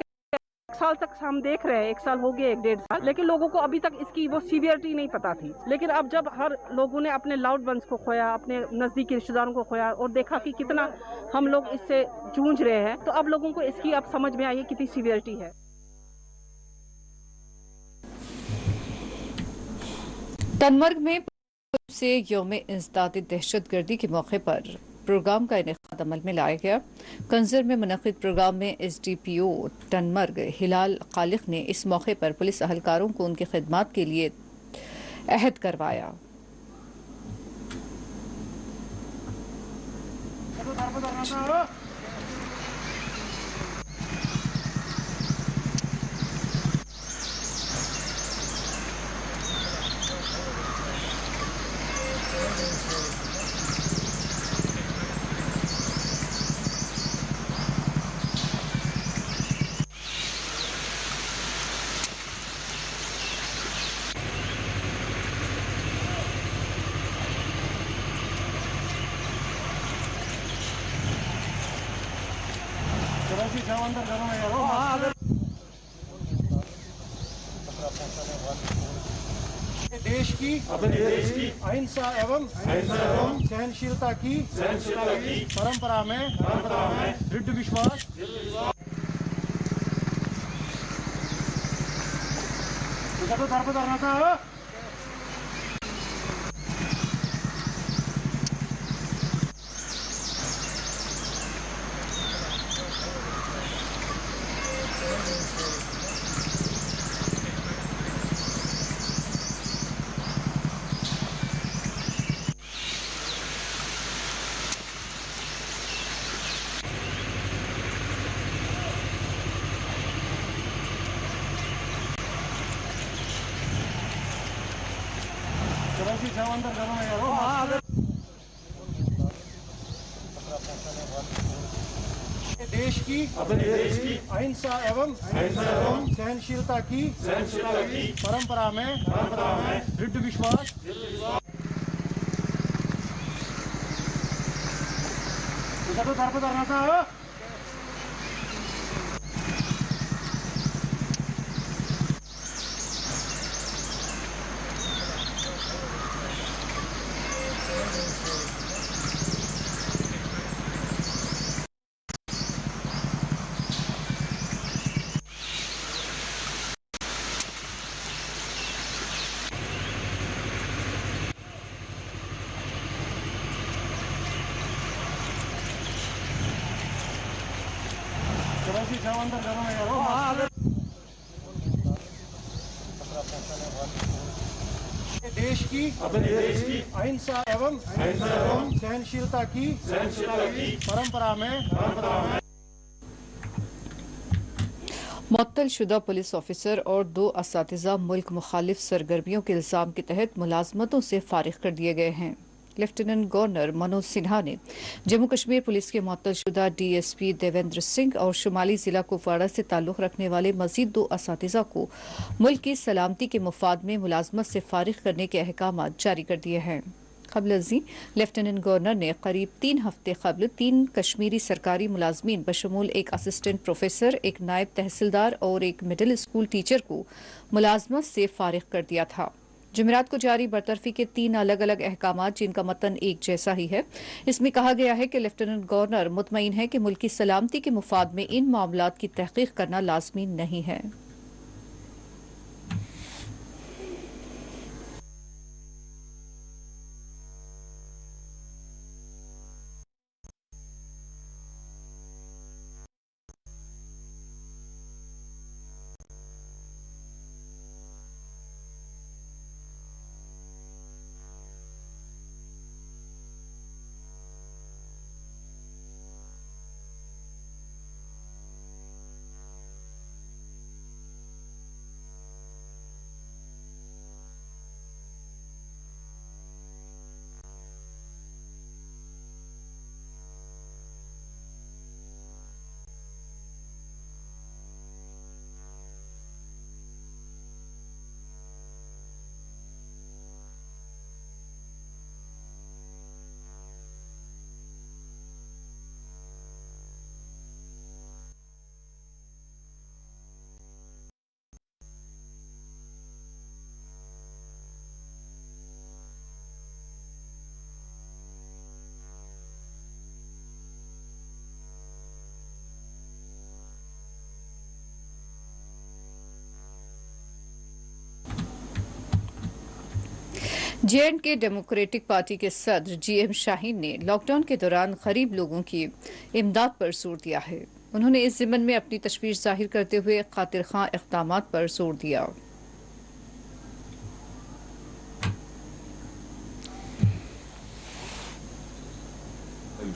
1 साल तक हम देख रहे हैं, 1 साल हो गए, 1-1.5 साल, लेकिन लोगों को अभी तक इसकी वो सीवियरिटी नहीं पता थी। लेकिन अब जब हर लोगों ने अपने लाउड वंस को खोया, अपने नज़दीकी रिश्तेदारों को खोया और देखा कि कितना हम लोग इससे जूझ रहे हैं, तो अब लोगों को इसकी अब समझ में आई है कितनी सीवियरिटी है। तनमर्ग में से यौम इंसदाद दहशतगर्दी के मौके पर प्रोग्राम का इनेकाद अमल में लाया गया। कंजर में मुनक़िद प्रोग्राम में SDPO तनमर्ग हिलाल खालिक ने इस मौके पर पुलिस अहलकारों को उनकी खिदमत के लिए अहद करवाया। देश की अहिंसा एवं सहनशीलता की परंपरा में दृढ़ विश्वास धरना था। देश की अहिंसा एवं सहनशीलता की परंपरा में दृढ़ विश्वास धरना था। देश की अहिंसा एवं सहनशीलता की परंपरा में मुअत्तल शुदा पुलिस ऑफिसर और 2 असातिज़ा मुल्क मुखालिफ सरगर्मियों के इल्ज़ाम के तहत मुलाजमतों से फारिग कर दिए गए हैं। लेफ्टिनेंट गवर्नर मनोज सिन्हा ने जम्मू कश्मीर पुलिस के मुअत्तल शुदा DSP देवेंद्र सिंह और शुमाली जिला कुपवाड़ा से ताल्लुक़ रखने वाले मजीद 2 असातिज़ा को मुल्क की सलामती के मुफाद में मुलाजमत से फारिग करने के अहकाम जारी कर दिए हैं। क़ब्ल लेफ्टिनेंट गवर्नर ने करीब 3 हफ्ते कबल 3 कश्मीरी सरकारी मुलाजमीन बशमूल एक असिस्टेंट प्रोफेसर, एक नायब तहसीलदार और एक मिडिल स्कूल टीचर को मुलाजमत से फारिग कर दिया था। जुमेरात को जारी बरतरफी के 3 अलग अलग अहकाम जिनका मतन एक जैसा ही है, इसमें कहा गया है कि लेफ्टिनेंट गवर्नर मुतमईन है कि मुल्क की सलामती के मुफाद में इन मामलात की तहकीक करना लाजमी नहीं है। JNK डेमोक्रेटिक पार्टी के सदर GM शाहीन ने लॉकडाउन के दौरान गरीब लोगों की इमदाद पर जोर दिया है। उन्होंने इस ज़िम्मन में अपनी तशवीश जाहिर करते हुए खातिर खां इक़दामात पर जोर दिया।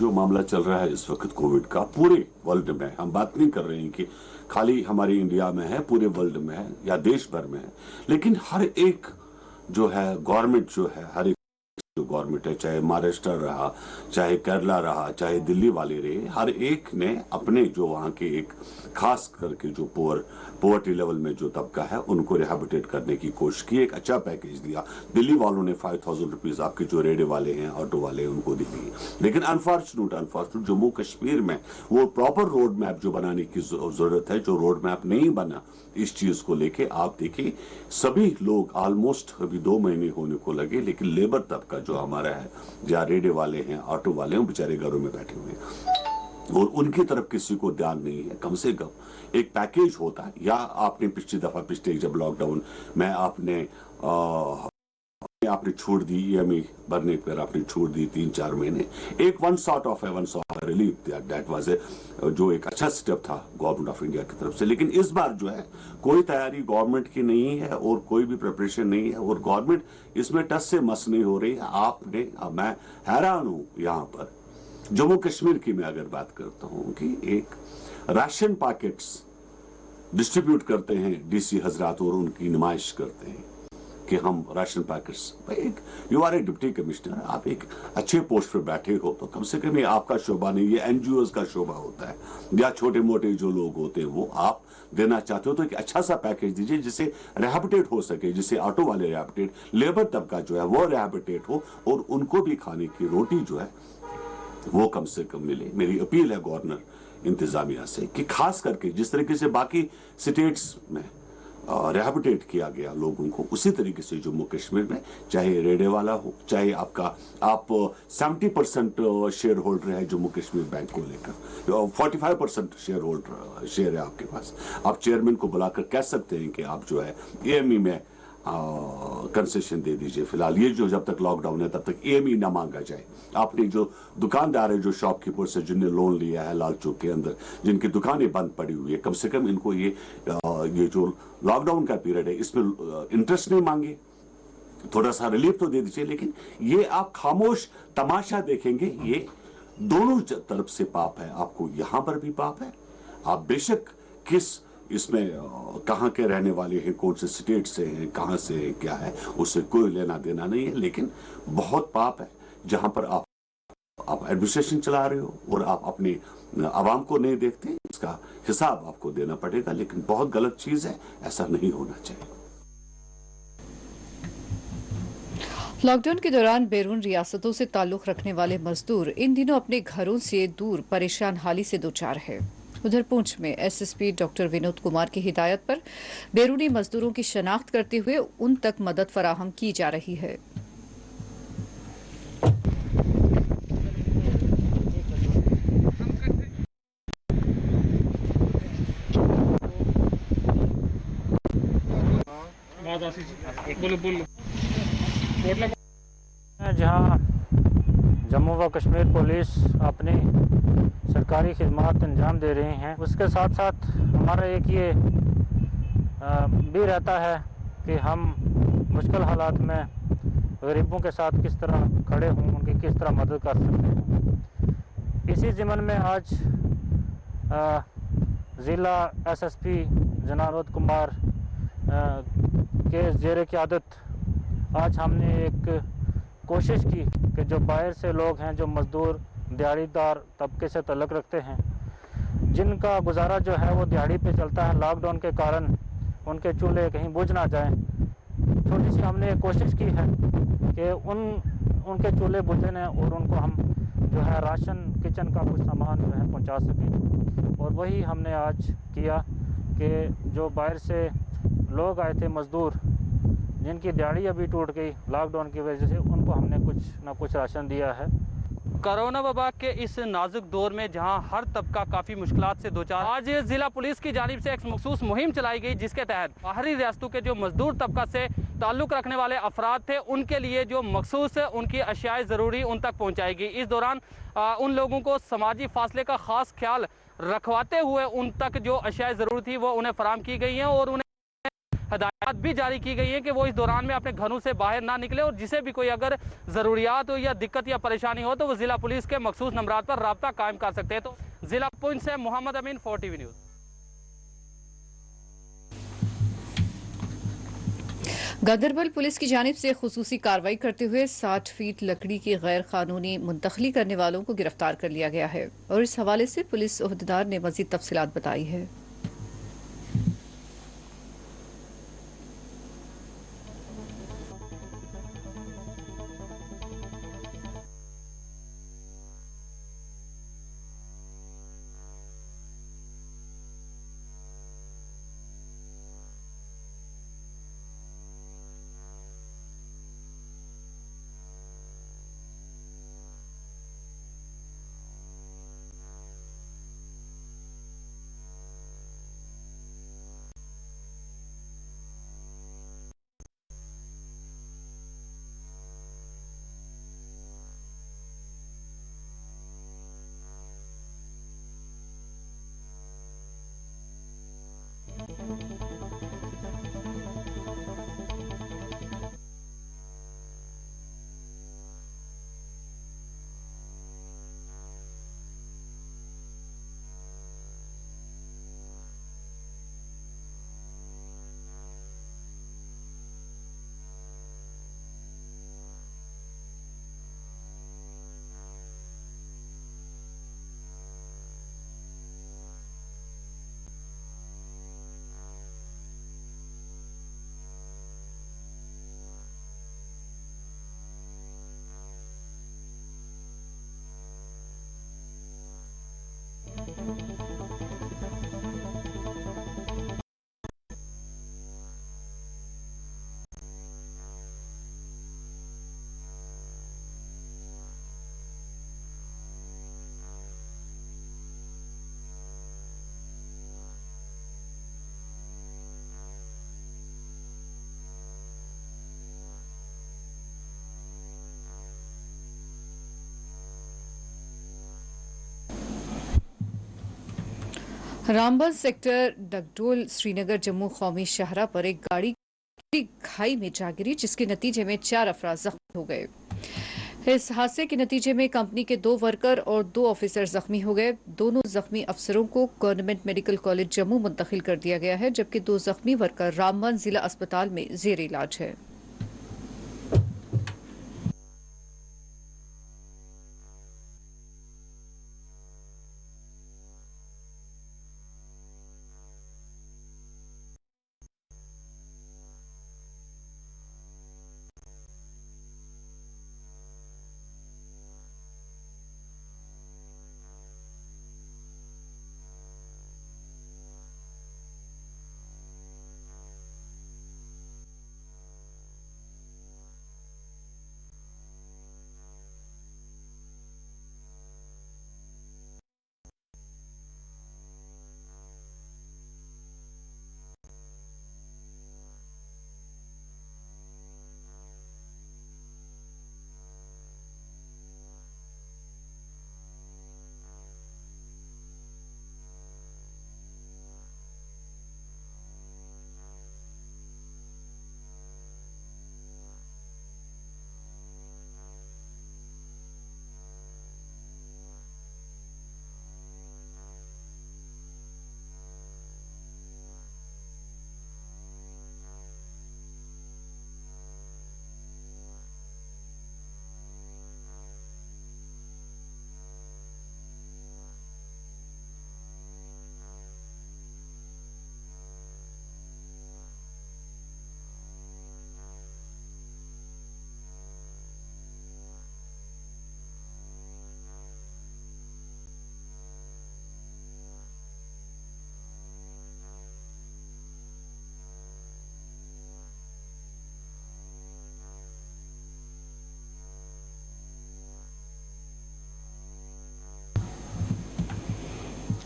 जो मामला चल रहा है इस वक्त कोविड का पूरे वर्ल्ड में, हम बात नहीं कर रहे हैं कि खाली हमारे इंडिया में है, पूरे वर्ल्ड में है या देश भर में है, लेकिन हर एक जो है गवर्नमेंट जो है, हर एक जो गवर्नमेंट है, चाहे महाराष्ट्र रहा, चाहे केरला रहा, चाहे दिल्ली वाले रहे, हर एक ने अपने जो वहाँ के एक खास करके जो पोवर्टी लेवल में जो तबका है उनको रिहेबिलिटेट करने की कोशिश की, एक अच्छा पैकेज दिया। दिल्ली वालों ने 5000 रुपीज आपके जो रेडे वाले हैं, ऑटो वाले हैं, उनको दी। लेकिन अनफॉर्चुनेट जम्मू कश्मीर में वो प्रॉपर रोड मैप जो बनाने की जरूरत है, जो रोड मैप नहीं बना इस चीज को लेके, आप देखिए सभी लोग ऑलमोस्ट अभी 2 महीने होने को लगे, लेकिन लेबर तबका जो हमारा है, जहाँ रेडे वाले हैं, ऑटो वाले हैं, बेचारे घरों में बैठे हुए हैं और उनकी तरफ किसी को ध्यान नहीं है। कम से कम एक पैकेज होता है, या आपने पिछले जब लॉकडाउन में आपने छोड़ दी EMI भरने पर, आपने छोड़ दी 3-4 महीने, एक one sort of relief that was जो एक अच्छा स्टेप था गवर्नमेंट ऑफ इंडिया की तरफ से। लेकिन इस बार जो है कोई तैयारी गवर्नमेंट की नहीं है और कोई भी प्रिपरेशन नहीं है और गवर्नमेंट इसमें टस से मस नहीं हो रही है। मैं हैरान हूं यहाँ पर जम्मू कश्मीर की मैं अगर बात करता हूं कि एक राशन पैकेट्स डिस्ट्रीब्यूट करते हैं DC हजरात और उनकी नुमाइश करते हैं कि हम राशन packets, you are a deputy commissioner, आप एक अच्छे पोस्ट पर बैठे हो तो कम से कम ये आपका शोभा नहीं, ये NGOs का शोभा होता है, या छोटे मोटे जो लोग होते हैं वो आप देना चाहते हो तो एक अच्छा सा पैकेज दीजिए जिससे रिहेबिलिटेट हो सके, जिससे ऑटो वाले रिहेबिलिटेट, लेबर तबका जो है वो रिहेबिलिटेट हो और उनको भी खाने की रोटी जो है वो कम से कम मिले। मेरी अपील है गवर्नर इंतजामिया से कि खास करके जिस तरीके से बाकी स्टेट्स में रिहेबिलिटेट किया गया लोगों को, उसी तरीके से जम्मू कश्मीर में चाहे रेडे वाला हो, चाहे आप 70% शेयर होल्डर है जम्मू कश्मीर बैंक को लेकर, 45% शेयर है आपके पास, आप चेयरमैन को बुलाकर कह सकते हैं कि आप जो है EMI में कंसेशन दे दीजिए फिलहाल, ये जो जब तक लॉकडाउन है तब तक EMI ना मांगा जाए। आपने जो दुकानदार है, जो शॉपकीपर से जिनने लोन लिया है लाल चौक के अंदर, जिनकी दुकानें बंद पड़ी हुई है, कम से कम इनको ये जो लॉकडाउन का पीरियड है इसमें इंटरेस्ट नहीं मांगे, थोड़ा सा रिलीफ तो दे दीजिए। लेकिन ये आप खामोश तमाशा देखेंगे, ये दोनों तरफ से पाप है। आपको यहां पर भी पाप है, आप बेशक किस इसमें कहां के रहने वाले हैं, कौन से स्टेट से हैं, कहां से हैं, क्या है, उससे कोई लेना देना नहीं है। लेकिन बहुत पाप है जहां पर आप एडमिनिस्ट्रेशन चला रहे हो और आप अपने आवाम को नहीं देखते, इसका हिसाब आपको देना पड़ेगा। लेकिन बहुत गलत चीज है, ऐसा नहीं होना चाहिए। लॉकडाउन के दौरान बैरून रियासतों से ताल्लुक रखने वाले मजदूर इन दिनों अपने घरों से दूर परेशान हाली से दो चार है। उधर पुंछ में SSP डॉक्टर विनोद कुमार की हिदायत पर बैरूनी मजदूरों की शनाख्त करते हुए उन तक मदद फराहम की जा रही है। जहाँ जम्मू व कश्मीर पुलिस अपनी सरकारी खिदमत अंजाम दे रही हैं, उसके साथ साथ हमारा एक ये भी रहता है कि हम मुश्किल हालात में गरीबों के साथ किस तरह खड़े हों, उनकी किस तरह मदद कर सकते हैं। इसी ज़िम्मन में आज ज़िला SSP जनाब विनोद कुमार के ज़ेर क़यादत आज हमने एक कोशिश की कि जो बाहर से लोग हैं, जो मज़दूर दिहाड़ीदार तबके से तल्लुक़ रखते हैं, जिनका गुजारा जो है वो दिहाड़ी पे चलता है, लॉकडाउन के कारण उनके चूल्हे कहीं बुझ ना जाएं, छोटी सी हमने कोशिश की है कि उनके चूल्हे बुझे न और उनको हम जो है राशन किचन का कुछ सामान जो है पहुंचा सकें। और वही हमने आज किया कि जो बाहर से लोग आए थे मज़दूर, जिनकी दिहाड़ी अभी टूट गई लॉकडाउन की वजह से, उनको हमने कुछ ना कुछ राशन दिया है। कोरोना वबा के इस नाजुक दौर में जहां हर तबका काफ़ी मुश्किलात से दो चार, आज ज़िला पुलिस की जानिब से एक मखसूस मुहिम चलाई गई जिसके तहत बाहरी रियासतों के जो मजदूर तबका से ताल्लुक़ रखने वाले अफराद थे, उनके लिए जो मखसूस उनकी अशियाए ज़रूरी उन तक पहुँचाएगी। इस दौरान उन लोगों को समाजी फासले का ख़ास ख्याल रखवाते हुए उन तक जो अशियाए ज़रूरी थी वो उन्हें फराम की गई हैं और उन्हें हदायत भी जारी की गई है कि वो इस दौरान में अपने घरों से बाहर ना निकले और जिसे भी कोई अगर ज़रूरियात हो या दिक्कत या परेशानी हो तो वो ज़िला पुलिस के मखसूस नंबरात पर राब्ता कायम कर सकते हैं। तो ज़िला पुंछ से मोहम्मद अमीन, 4TV न्यूज़। गांदरबल पुलिस की जानिब से खुसूसी कार्रवाई करते हुए 60 फीट लकड़ी की गैर कानूनी मुंतकली करने वालों को गिरफ्तार कर लिया गया है और इस हवाले से पुलिस ओहदेदार ने मजीद तफसीलात बताई है। रामबन सेक्टर डगडोल श्रीनगर जम्मू कौमी शाहरा पर एक गाड़ी खाई में जा गिरी, जिसके नतीजे में 4 अफराद जख्मी हो गए। इस हादसे के नतीजे में कंपनी के 2 वर्कर और 2 ऑफिसर जख्मी हो गए। दोनों जख्मी अफसरों को गवर्नमेंट मेडिकल कॉलेज जम्मू मुंतकिल कर दिया गया है, जबकि 2 जख्मी वर्कर रामबन जिला अस्पताल में जेर इलाज है।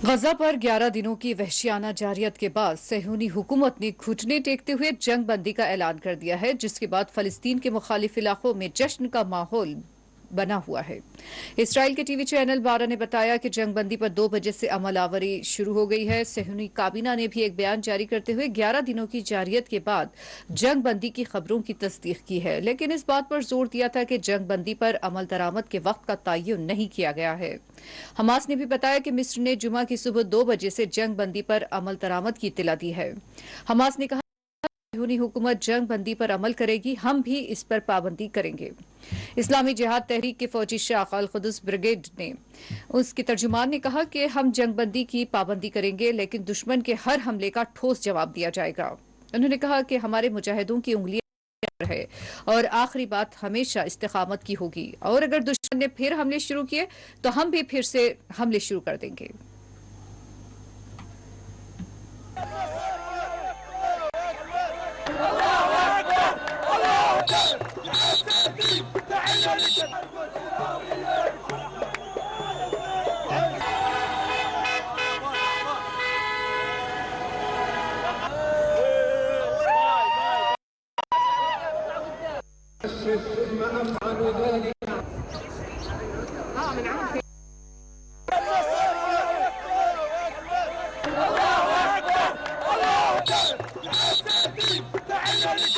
गजा पर 11 दिनों की वहशियाना जारियत के बाद सहूनी हुकूमत ने घुटने टेकते हुए जंग बंदी का ऐलान कर दिया है, जिसके बाद फलस्तीन के मुखालिफ इलाकों में जश्न का माहौल बना हुआ है। इसराइल के टीवी चैनल 12 ने बताया कि जंग बंदी पर 2 बजे से अमल आवरी शुरू हो गई है। सहूनी काबीना ने भी एक बयान जारी करते हुए 11 दिनों की जारियत के बाद जंग बंदी की खबरों की तस्दीक की है, लेकिन इस बात पर जोर दिया था कि जंग बंदी पर अमल दरामद के वक्त का तयन नहीं किया गया है। हमास ने भी बताया कि मिस्र ने जुमा की सुबह 2 बजे से जंग बंदी पर अमल दरामद की इत्तला दी है। हमास ने कहा सहूनी हुकूमत जंग बंदी पर अमल करेगी, हम भी इस पर पाबंदी करेंगे। इस्लामी जिहाद तहरीक के फौजी शाख अल कुद्स ब्रिगेड ने उसके तर्जुमान ने कहा कि हम जंग बंदी की पाबंदी करेंगे, लेकिन दुश्मन के हर हमले का ठोस जवाब दिया जाएगा। उन्होंने कहा कि हमारे मुजाहिदों की उंगलियां है और आखिरी बात हमेशा इस्तिकामत की होगी, और अगर दुश्मन ने फिर हमले शुरू किए तो हम भी फिर से हमले शुरू कर देंगे।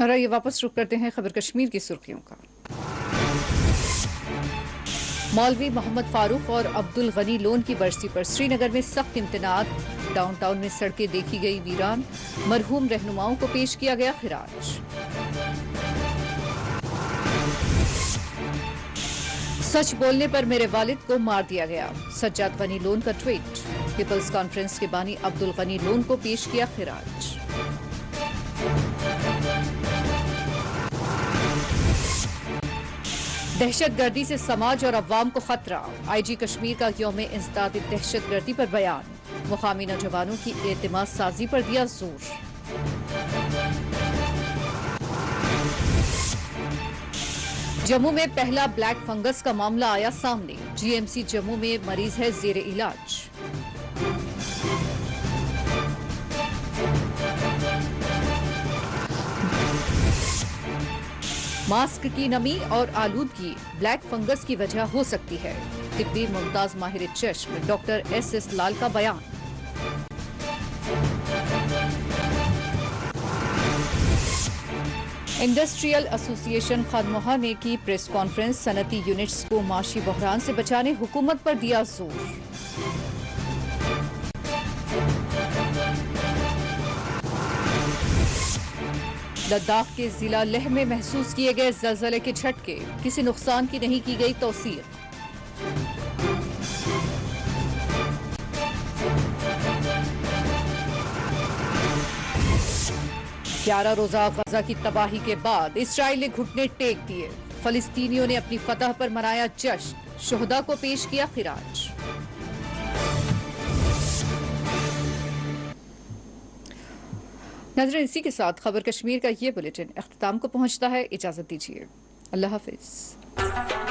और ये वापस रुक करते हैं खबर कश्मीर की सुर्खियों का। मौलवी मोहम्मद फारूक और अब्दुल गनी लोन की बरसी पर श्रीनगर में सख्त इम्तनात। डाउनटाउन में सड़कें देखी गई वीरान। मरहूम रहनुमाओं को पेश किया गया खिराज। सच बोलने पर मेरे वालिद को मार दिया गया। सज्जाद गनी लोन का ट्वीट। पीपल्स कॉन्फ्रेंस के बानी अब्दुल गनी लोन को पेश किया खिराज। दहशतगर्दी से समाज और अवाम को खतरा। आईजी कश्मीर का यौम इंसदाद दहशतगर्दी पर बयान। मुकामी नौजवानों की एतमाद साजी पर दिया जोर। जम्मू में पहला ब्लैक फंगस का मामला आया सामने। जीएमसी जम्मू में मरीज है जेर इलाज। मास्क की नमी और आलूदगी ब्लैक फंगस की वजह हो सकती है। तिब्बी मुमताज माहिर चश्म डॉक्टर एस लाल का बयान। इंडस्ट्रियल एसोसिएशन खानमोहा ने की प्रेस कॉन्फ्रेंस। सनती यूनिट्स को माशी बहरान से बचाने हुकूमत पर दिया जोर। लद्दाख के जिला लेह में महसूस किए गए जलजले के झटके। किसी नुकसान की नहीं की गई तौसीक। ग्यारह रोजा गजा की तबाही के बाद इसराइल ने घुटने टेक दिए। फलस्तीनियों ने अपनी फतह पर मनाया जश्न। शोहदा को पेश किया खिराज। नजर इसी के साथ खबर कश्मीर का ये बुलेटिन अख्ताम को पहुंचता है। इजाजत दीजिए। अल्लाह हाफिज।